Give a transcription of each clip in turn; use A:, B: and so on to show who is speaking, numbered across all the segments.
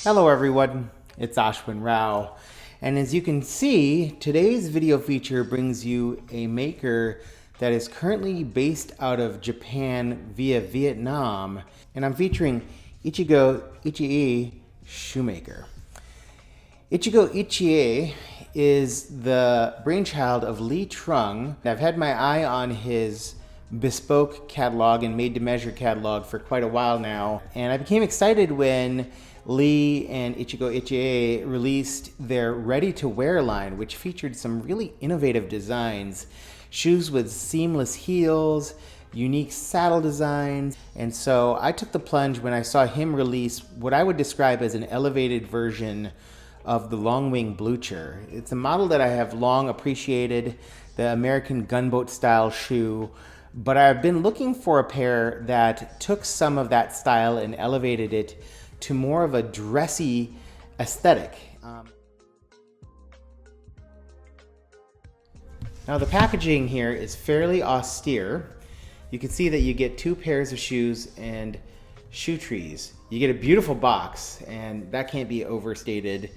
A: Hello everyone, it's Ashwin Rao, and as you can see, today's video feature brings you a maker that is currently based out of Japan via Vietnam, and I'm featuring Ichigo Ichie Shoemaker. Ichigo Ichie is the brainchild of Lee Trung. I've had my eye on his Bespoke catalog and made to measure catalog for quite a while now, and I became excited when Lee and Ichigo Ichie released their ready-to-wear line, which featured some really innovative designs. Shoes with seamless heels, unique saddle designs, and so I took the plunge when I saw him release what I would describe as an elevated version of the Longwing Blucher. It's a model that I have long appreciated, the American gunboat style shoe, but I've been looking for a pair that took some of that style and elevated it to more of a dressy aesthetic. Now the packaging here is fairly austere. You can see that you get two pairs of shoes and shoe trees. You get a beautiful box, and that can't be overstated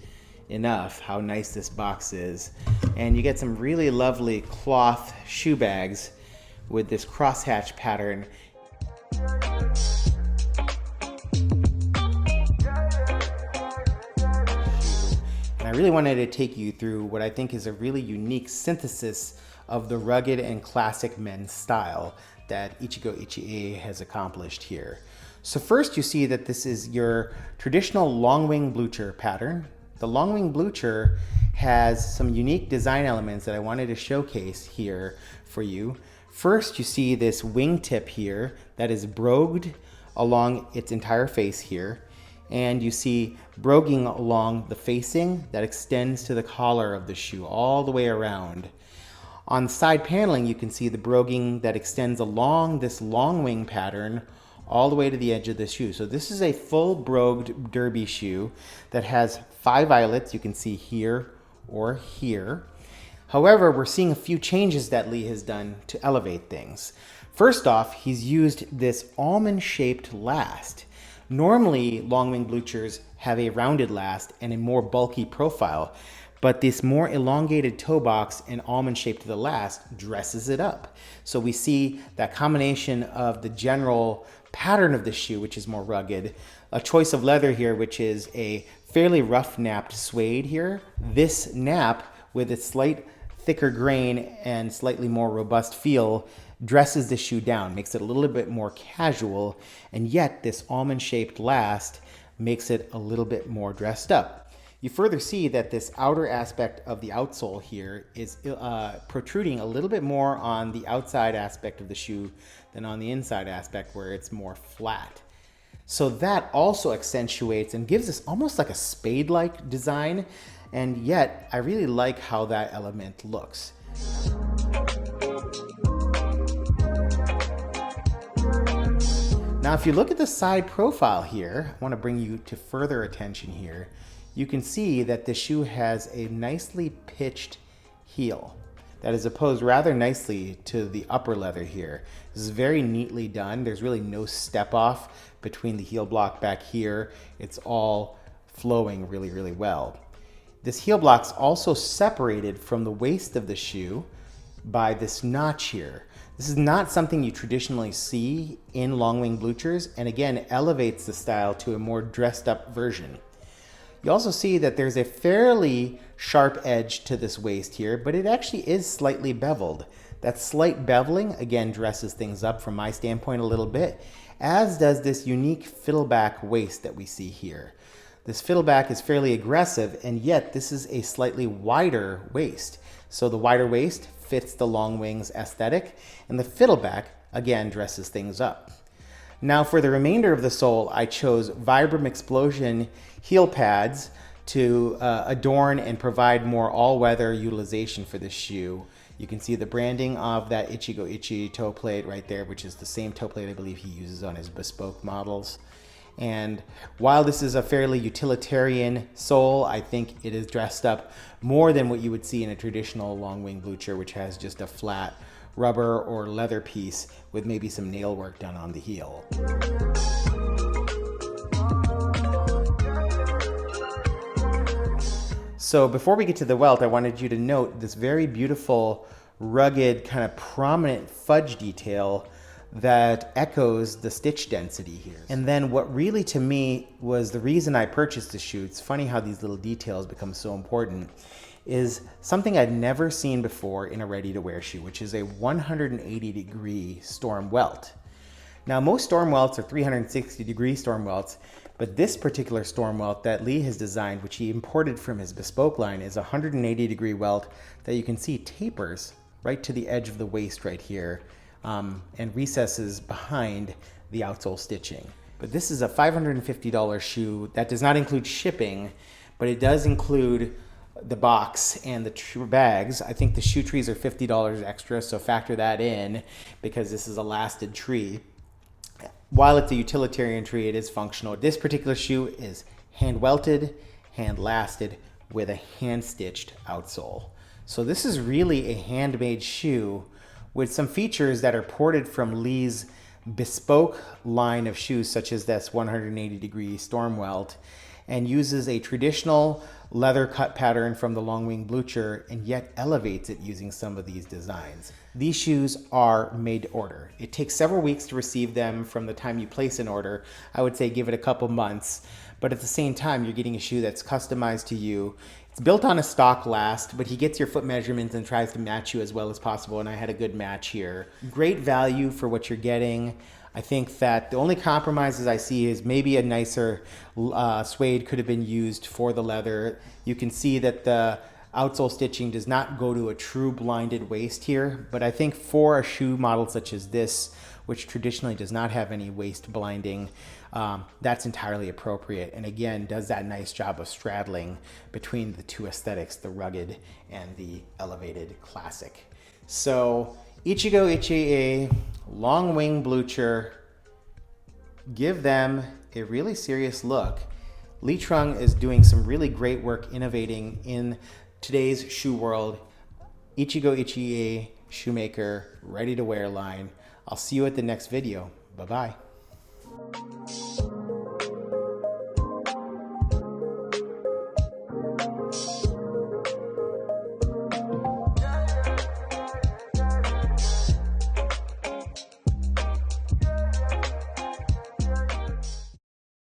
A: enough how nice this box is. And you get some really lovely cloth shoe bags with this crosshatch pattern. I really wanted to take you through what I think is a really unique synthesis of the rugged and classic men's style that Ichigo Ichie has accomplished here. So first you see that this is your traditional Longwing Blucher pattern. The Longwing Blucher has some unique design elements that I wanted to showcase here for you. First you see this wingtip here that is brogued along its entire face here. And you see broguing along the facing that extends to the collar of the shoe all the way around. On the side paneling, you can see the broguing that extends along this long wing pattern all the way to the edge of the shoe. So this is a full brogued derby shoe that has 5 eyelets. You can see here or here. However, we're seeing a few changes that Lee has done to elevate things. First off, he's used this almond-shaped last. Normally, Longwing Bluchers have a rounded last and a more bulky profile, but this more elongated toe box and almond shape to the last dresses it up. So we see that combination of the general pattern of the shoe, which is more rugged, a choice of leather here, which is a fairly rough napped suede here. This nap with its slight thicker grain and slightly more robust feel dresses the shoe down, makes it a little bit more casual, and yet this almond-shaped last makes it a little bit more dressed up. You further see that this outer aspect of the outsole here is protruding a little bit more on the outside aspect of the shoe than on the inside aspect where it's more flat. So that also accentuates and gives us almost like a spade-like design, and yet I really like how that element looks. Now, if you look at the side profile here, I want to bring you to further attention here. You can see that the shoe has a nicely pitched heel that is opposed rather nicely to the upper leather here. This is very neatly done. There's really no step off between the heel block back here. It's all flowing really, really well. This heel block's also separated from the waist of the shoe by this notch here. This is not something you traditionally see in Longwing Bluchers, and again elevates the style to a more dressed up version. You also see that there's a fairly sharp edge to this waist here, but it actually is slightly beveled. That slight beveling again dresses things up from my standpoint a little bit, as does this unique fiddleback waist that we see here. This fiddleback is fairly aggressive, and yet this is a slightly wider waist. So the wider waist fits the Longwing's aesthetic, and the fiddleback again dresses things up. Now for the remainder of the sole, I chose Vibram Explosion heel pads to adorn and provide more all-weather utilization for this shoe. You can see the branding of that Ichigo Ichie toe plate right there, which is the same toe plate I believe he uses on his Bespoke models. And while this is a fairly utilitarian sole, I think it is dressed up more than what you would see in a traditional Longwing Blucher, which has just a flat rubber or leather piece with maybe some nail work done on the heel. So before we get to the welt, I wanted you to note this very beautiful, rugged, kind of prominent fudge detail that echoes the stitch density here. And then what really to me was the reason I purchased the shoe, it's funny how these little details become so important, is something I'd never seen before in a ready-to-wear shoe, which is a 180-degree storm welt. Now, most storm welts are 360-degree storm welts, but this particular storm welt that Lee has designed, which he imported from his Bespoke line, is a 180-degree welt that you can see tapers right to the edge of the waist right here, and recesses behind the outsole stitching. But this is a $550 shoe. That does not include shipping, but it does include the box and the bags. I think the shoe trees are $50 extra, so factor that in because this is a lasted tree. While it's a utilitarian tree, it is functional. This particular shoe is hand welted, hand lasted with a hand stitched outsole. So this is really a handmade shoe with some features that are ported from Lee's Bespoke line of shoes, such as this 180-degree storm welt, and uses a traditional leather cut pattern from the Longwing Blucher and yet elevates it using some of these designs. These shoes are made to order. It takes several weeks to receive them from the time you place an order. I would say give it a couple months, but at the same time, you're getting a shoe that's customized to you. It's built on a stock last, but he gets your foot measurements and tries to match you as well as possible, and I had a good match here. Great value for what you're getting. I think that the only compromises I see is maybe a nicer suede could have been used for the leather. You can see that the outsole stitching does not go to a true blinded waist here, but I think for a shoe model such as this, which traditionally does not have any waist blinding, that's entirely appropriate. And again, does that nice job of straddling between the two aesthetics, the rugged and the elevated classic. So Ichigo Ichie, Longwing Blucher, give them a really serious look. Lee Trung is doing some really great work innovating in today's shoe world. Ichigo Ichie Shoemaker ready to wear line. I'll see you at the next video. Bye-bye.